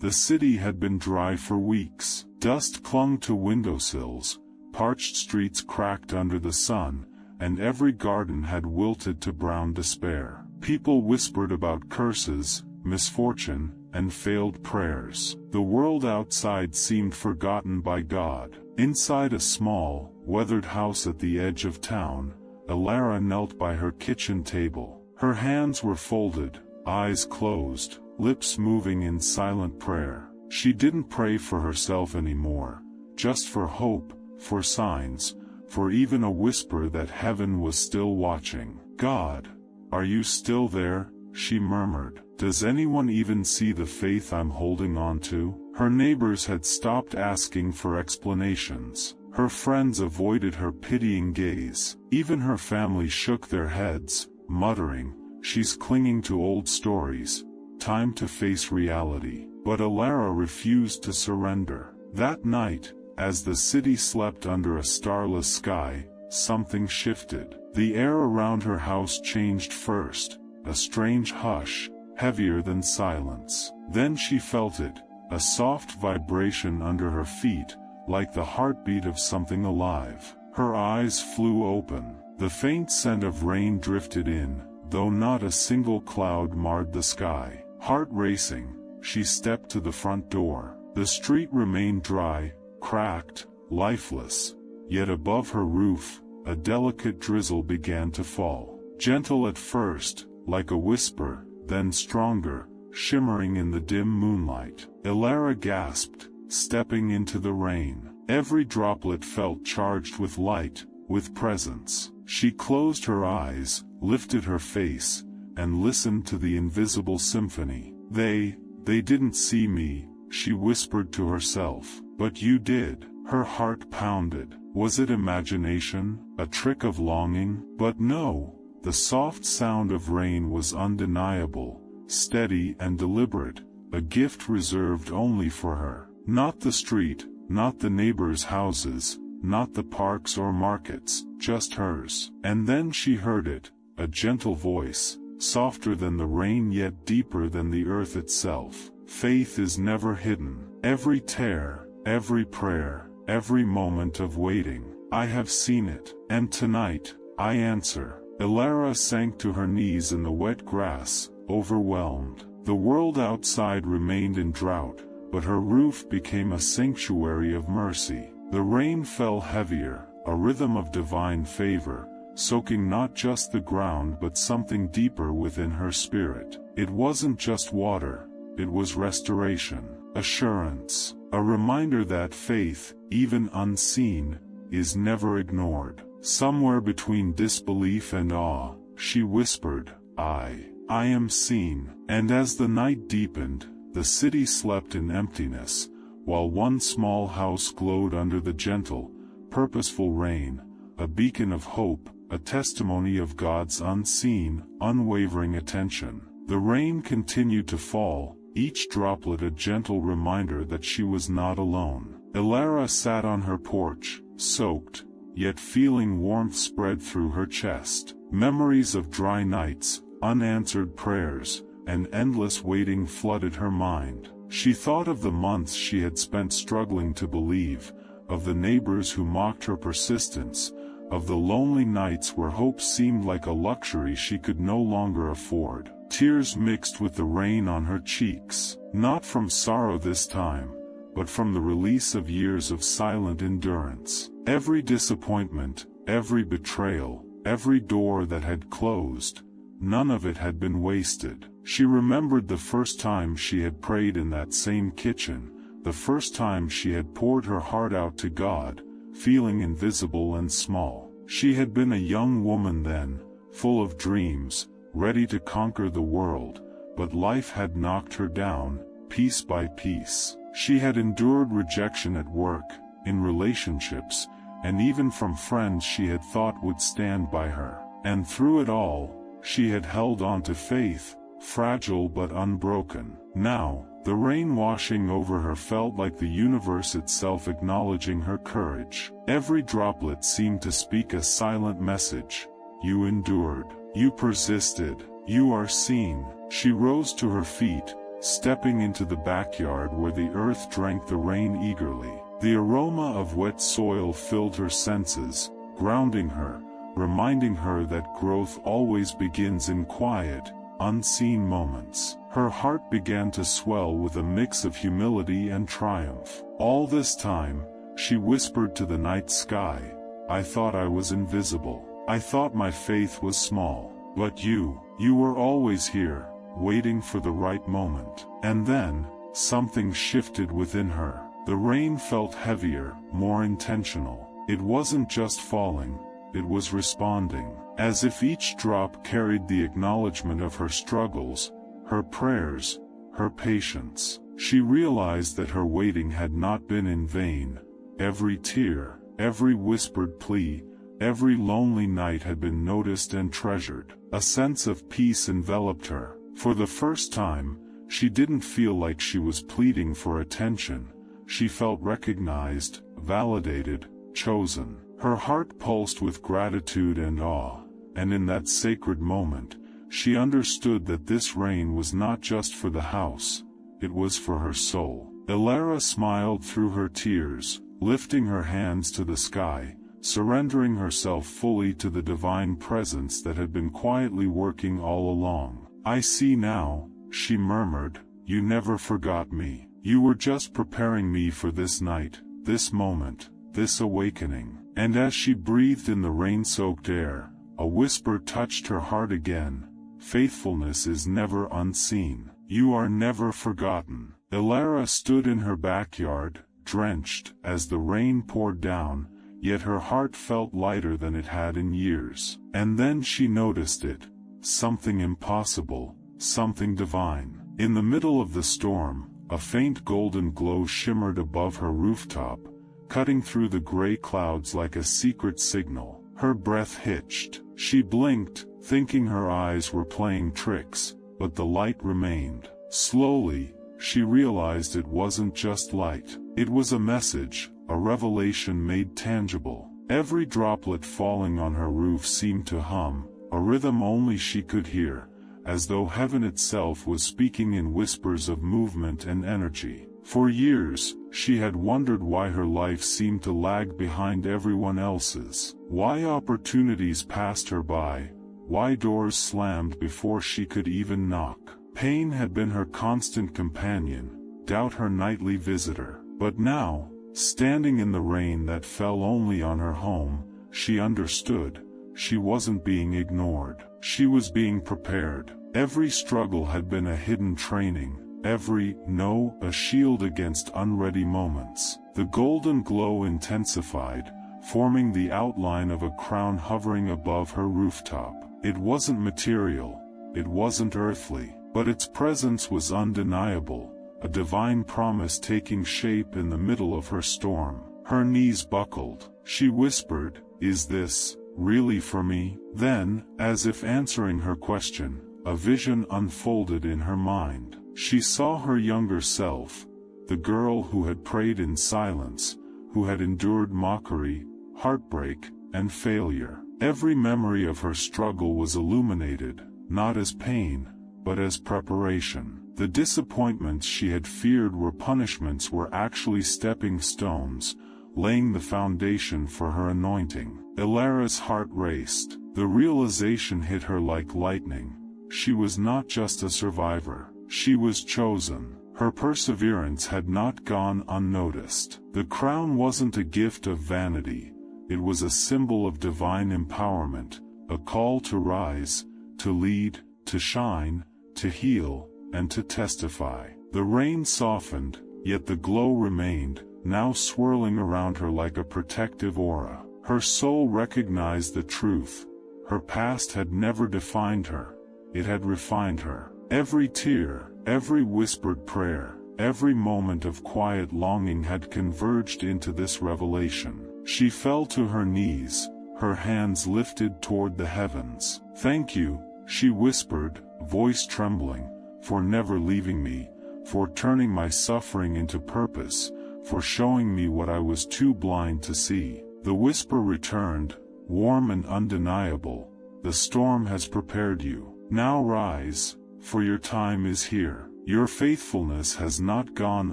The city had been dry for weeks. Dust clung to windowsills, parched streets cracked under the sun, and every garden had wilted to brown despair. People whispered about curses, misfortune, and failed prayers. The world outside seemed forgotten by God. Inside a small, weathered house at the edge of town, Elara knelt by her kitchen table. Her hands were folded, eyes closed, lips moving in silent prayer. She didn't pray for herself anymore, just for hope, for signs, for even a whisper that heaven was still watching. "God, are you still there?" she murmured. "Does anyone even see the faith I'm holding on to?" Her neighbors had stopped asking for explanations. Her friends avoided her pitying gaze. Even her family shook their heads, muttering, "She's clinging to old stories. Time to face reality." But Elara refused to surrender. That night, as the city slept under a starless sky, something shifted. The air around her house changed first, a strange hush, heavier than silence. Then she felt it, a soft vibration under her feet, like the heartbeat of something alive. Her eyes flew open. The faint scent of rain drifted in, though not a single cloud marred the sky. Heart racing, she stepped to the front door. The street remained dry, cracked, lifeless, yet above her roof, a delicate drizzle began to fall. Gentle at first, like a whisper, then stronger, shimmering in the dim moonlight. Elara gasped, stepping into the rain. Every droplet felt charged with light, with presence. She closed her eyes, lifted her face, and listened to the invisible symphony. They didn't see me, she whispered to herself. But you did. Her heart pounded. Was it imagination, a trick of longing? But no, the soft sound of rain was undeniable, steady and deliberate, a gift reserved only for her. Not the street, not the neighbors' houses, not the parks or markets, just hers. And then she heard it, a gentle voice, softer than the rain yet deeper than the earth itself. Faith is never hidden. Every tear, every prayer, every moment of waiting, I have seen it. And tonight, I answer. Elara sank to her knees in the wet grass, overwhelmed. The world outside remained in drought, but her roof became a sanctuary of mercy. The rain fell heavier, a rhythm of divine favor, soaking not just the ground but something deeper within her spirit. It wasn't just water, it was restoration, assurance, a reminder that faith, even unseen, is never ignored. Somewhere between disbelief and awe, she whispered, I am seen. And as the night deepened, the city slept in emptiness, while one small house glowed under the gentle, purposeful rain, a beacon of hope, a testimony of God's unseen, unwavering attention. The rain continued to fall, each droplet a gentle reminder that she was not alone. Elara sat on her porch, soaked, yet feeling warmth spread through her chest. Memories of dry nights, unanswered prayers, and endless waiting flooded her mind. She thought of the months she had spent struggling to believe, of the neighbors who mocked her persistence, of the lonely nights where hope seemed like a luxury she could no longer afford. Tears mixed with the rain on her cheeks, not from sorrow this time, but from the release of years of silent endurance. Every disappointment, every betrayal, every door that had closed, none of it had been wasted. She remembered the first time she had prayed in that same kitchen, the first time she had poured her heart out to God, feeling invisible and small. She had been a young woman then, full of dreams, ready to conquer the world, but life had knocked her down, piece by piece. She had endured rejection at work, in relationships, and even from friends she had thought would stand by her. And through it all, she had held on to faith, fragile but unbroken. Now, the rain washing over her felt like the universe itself acknowledging her courage. Every droplet seemed to speak a silent message. You endured. You persisted. You are seen. She rose to her feet, stepping into the backyard where the earth drank the rain eagerly. The aroma of wet soil filled her senses, grounding her, reminding her that growth always begins in quiet, unseen moments. Her heart began to swell with a mix of humility and triumph. All this time, she whispered to the night sky, "I thought I was invisible. I thought my faith was small. But you were always here, waiting for the right moment." And then, something shifted within her. The rain felt heavier, more intentional. It wasn't just falling, it was responding, as if each drop carried the acknowledgement of her struggles, her prayers, her patience. She realized that her waiting had not been in vain. Every tear, every whispered plea, every lonely night had been noticed and treasured. A sense of peace enveloped her. For the first time, she didn't feel like she was pleading for attention. She felt recognized, validated, chosen. Her heart pulsed with gratitude and awe, and in that sacred moment, she understood that this rain was not just for the house, it was for her soul. Elara smiled through her tears, lifting her hands to the sky, surrendering herself fully to the divine presence that had been quietly working all along. "I see now," she murmured, "you never forgot me. You were just preparing me for this night, this moment, this awakening." And as she breathed in the rain-soaked air, a whisper touched her heart again. "Faithfulness is never unseen. You are never forgotten." Elara stood in her backyard, drenched, as the rain poured down, yet her heart felt lighter than it had in years. And then she noticed it. Something impossible, something divine. In the middle of the storm, a faint golden glow shimmered above her rooftop, cutting through the gray clouds like a secret signal. Her breath hitched. She blinked, thinking her eyes were playing tricks, but the light remained. Slowly, she realized it wasn't just light. It was a message, a revelation made tangible. Every droplet falling on her roof seemed to hum, a rhythm only she could hear, as though heaven itself was speaking in whispers of movement and energy. For years, she had wondered why her life seemed to lag behind everyone else's, why opportunities passed her by, why doors slammed before she could even knock. Pain had been her constant companion, doubt her nightly visitor. But now, standing in the rain that fell only on her home, she understood. She wasn't being ignored. She was being prepared. Every struggle had been a hidden training. Every no, a shield against unready moments. The golden glow intensified, forming the outline of a crown hovering above her rooftop. It wasn't material, it wasn't earthly, but its presence was undeniable, a divine promise taking shape in the middle of her storm. Her knees buckled. She whispered, "Is this really for me?" Then, as if answering her question, a vision unfolded in her mind. She saw her younger self, the girl who had prayed in silence, who had endured mockery, heartbreak, and failure. Every memory of her struggle was illuminated, not as pain, but as preparation. The disappointments she had feared were punishments were actually stepping stones, laying the foundation for her anointing. Elara's heart raced. The realization hit her like lightning. She was not just a survivor. She was chosen. Her perseverance had not gone unnoticed. The crown wasn't a gift of vanity. It was a symbol of divine empowerment, a call to rise, to lead, to shine, to heal, and to testify. The rain softened, yet the glow remained, now swirling around her like a protective aura. Her soul recognized the truth. Her past had never defined her. It had refined her. Every tear, every whispered prayer, every moment of quiet longing had converged into this revelation. She fell to her knees, her hands lifted toward the heavens. "Thank you," she whispered, voice trembling, "for never leaving me, for turning my suffering into purpose, for showing me what I was too blind to see." The whisper returned, warm and undeniable. "The storm has prepared you. Now rise, for your time is here." Your faithfulness has not gone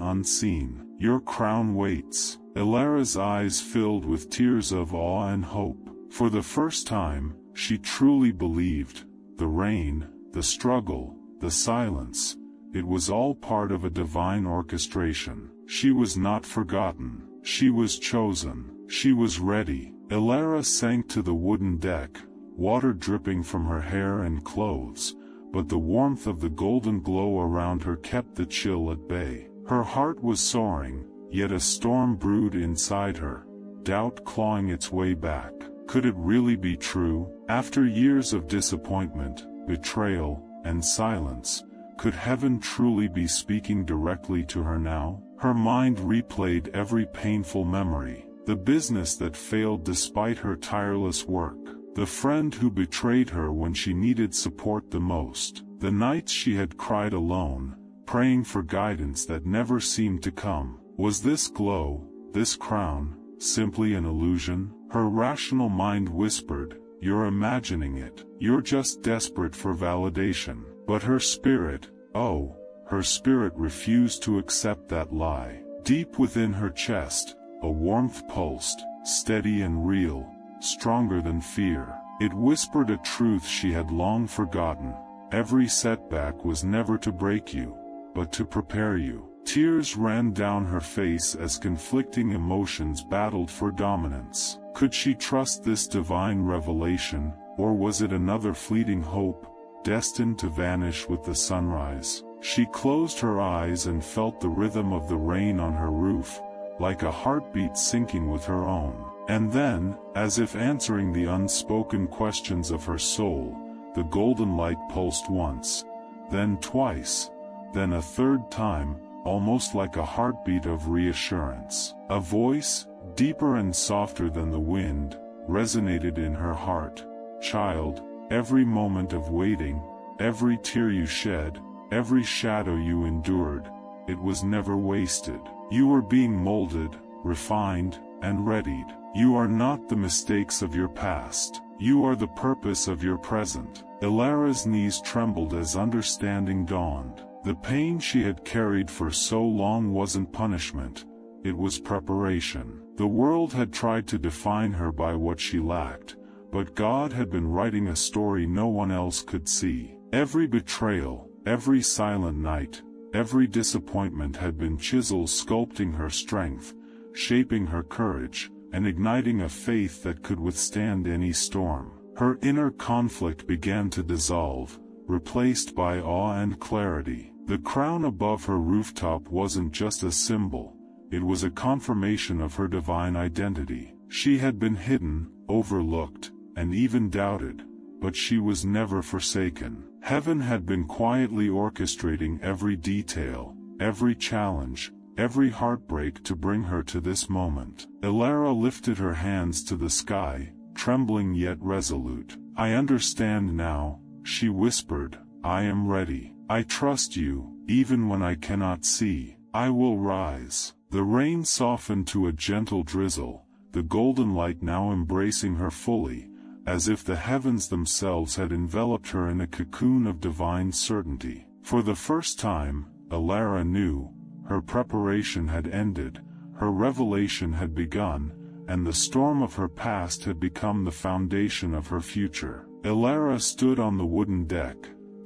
unseen. Your crown waits. Ilara's eyes filled with tears of awe and hope. For the first time, she truly believed. The rain, the struggle, the silence, it was all part of a divine orchestration. She was not forgotten. She was chosen. She was ready. Ilara sank to the wooden deck, water dripping from her hair and clothes, but the warmth of the golden glow around her kept the chill at bay. Her heart was soaring, yet a storm brewed inside her, doubt clawing its way back. Could it really be true? After years of disappointment, betrayal, and silence, could heaven truly be speaking directly to her now? Her mind replayed every painful memory. The business that failed despite her tireless work. The friend who betrayed her when she needed support the most. The nights she had cried alone, praying for guidance that never seemed to come. Was this glow, this crown, simply an illusion? Her rational mind whispered, "You're imagining it. You're just desperate for validation." But her spirit, her spirit refused to accept that lie. Deep within her chest, a warmth pulsed, steady and real, stronger than fear. It whispered a truth she had long forgotten. Every setback was never to break you, but to prepare you. Tears ran down her face as conflicting emotions battled for dominance. Could she trust this divine revelation, or was it another fleeting hope, destined to vanish with the sunrise? She closed her eyes and felt the rhythm of the rain on her roof, like a heartbeat syncing with her own. And then, as if answering the unspoken questions of her soul, the golden light pulsed once, then twice, then a third time, almost like a heartbeat of reassurance. A voice, deeper and softer than the wind, resonated in her heart. "Child, every moment of waiting, every tear you shed, every shadow you endured, it was never wasted. You were being molded, refined, and readied. You are not the mistakes of your past. You are the purpose of your present." Ilara's knees trembled as understanding dawned. The pain she had carried for so long wasn't punishment, it was preparation. The world had tried to define her by what she lacked, but God had been writing a story no one else could see. Every betrayal, every silent night, every disappointment had been chisels sculpting her strength, shaping her courage, and igniting a faith that could withstand any storm. Her inner conflict began to dissolve, replaced by awe and clarity. The crown above her rooftop wasn't just a symbol, it was a confirmation of her divine identity. She had been hidden, overlooked, and even doubted, but she was never forsaken. Heaven had been quietly orchestrating every detail, every challenge, every heartbreak to bring her to this moment. Ilara lifted her hands to the sky, trembling yet resolute. "I understand now," she whispered. "I am ready. I trust you, even when I cannot see. I will rise." The rain softened to a gentle drizzle, the golden light now embracing her fully, as if the heavens themselves had enveloped her in a cocoon of divine certainty. For the first time, Ilara knew, her preparation had ended, her revelation had begun, and the storm of her past had become the foundation of her future. Ilara stood on the wooden deck,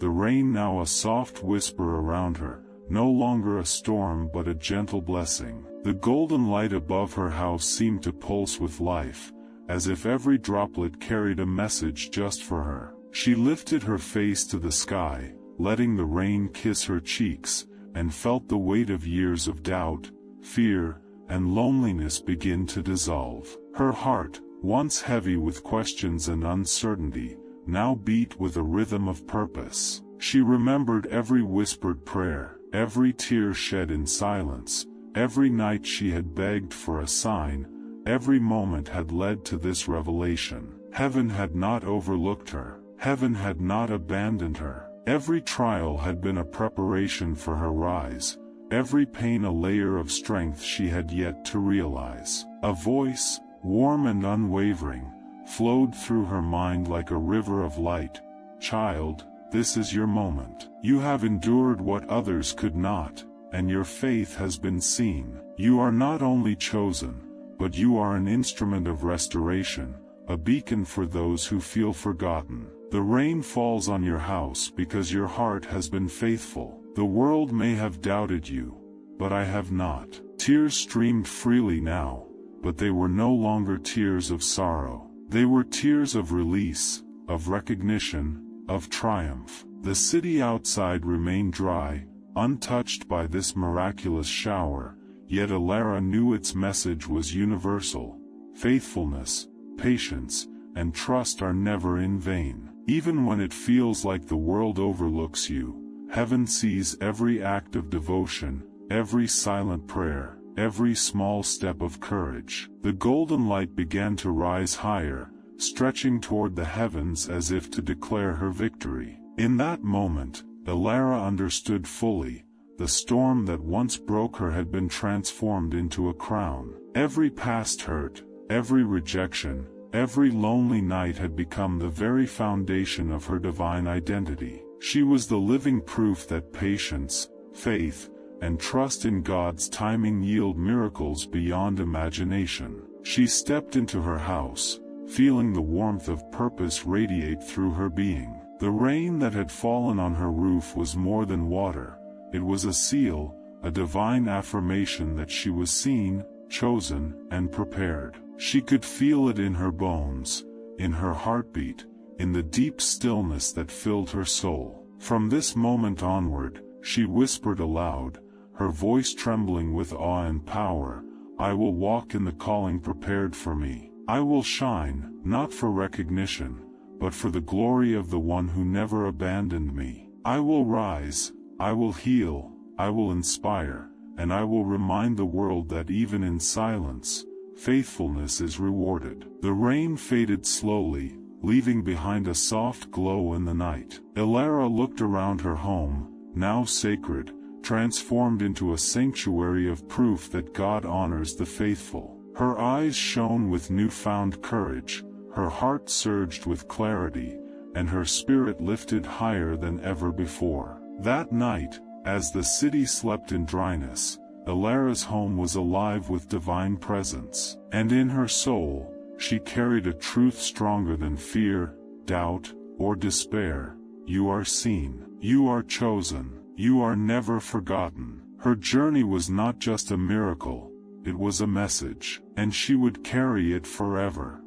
the rain now a soft whisper around her, no longer a storm but a gentle blessing. The golden light above her house seemed to pulse with life, as if every droplet carried a message just for her. She lifted her face to the sky, letting the rain kiss her cheeks, and felt the weight of years of doubt, fear, and loneliness begin to dissolve. Her heart, once heavy with questions and uncertainty, now beat with a rhythm of purpose. She remembered every whispered prayer, every tear shed in silence, every night she had begged for a sign, every moment had led to this revelation. Heaven had not overlooked her. Heaven had not abandoned her. Every trial had been a preparation for her rise, every pain a layer of strength she had yet to realize. A voice, warm and unwavering, flowed through her mind like a river of light. "Child, this is your moment. You have endured what others could not, and your faith has been seen. You are not only chosen, but you are an instrument of restoration, a beacon for those who feel forgotten. The rain falls on your house because your heart has been faithful. The world may have doubted you, but I have not. Tears streamed freely now, but they were no longer tears of sorrow. They were tears of release, of recognition, of triumph. The city outside remained dry, untouched by this miraculous shower, yet Alara knew its message was universal. Faithfulness, patience, and trust are never in vain. Even when it feels like the world overlooks you, heaven sees every act of devotion, every silent prayer, every small step of courage. The golden light began to rise higher, stretching toward the heavens as if to declare her victory. In that moment, Alara understood fully. The storm that once broke her had been transformed into a crown. Every past hurt, every rejection, every lonely night had become the very foundation of her divine identity. She was the living proof that patience, faith, and trust in God's timing yield miracles beyond imagination. She stepped into her house, feeling the warmth of purpose radiate through her being. The rain that had fallen on her roof was more than water. It was a seal, a divine affirmation that she was seen, chosen, and prepared. She could feel it in her bones, in her heartbeat, in the deep stillness that filled her soul. From this moment onward, she whispered aloud, her voice trembling with awe and power, "I will walk in the calling prepared for me. I will shine, not for recognition, but for the glory of the one who never abandoned me. I will rise, I will heal, I will inspire, and I will remind the world that even in silence, faithfulness is rewarded." The rain faded slowly, leaving behind a soft glow in the night. Alara looked around her home, now sacred, transformed into a sanctuary of proof that God honors the faithful. Her eyes shone with newfound courage, her heart surged with clarity, and her spirit lifted higher than ever before. That night, as the city slept in dryness, Alara's home was alive with divine presence. And in her soul, she carried a truth stronger than fear, doubt, or despair. You are seen. You are chosen. You are never forgotten. Her journey was not just a miracle, it was a message, and she would carry it forever.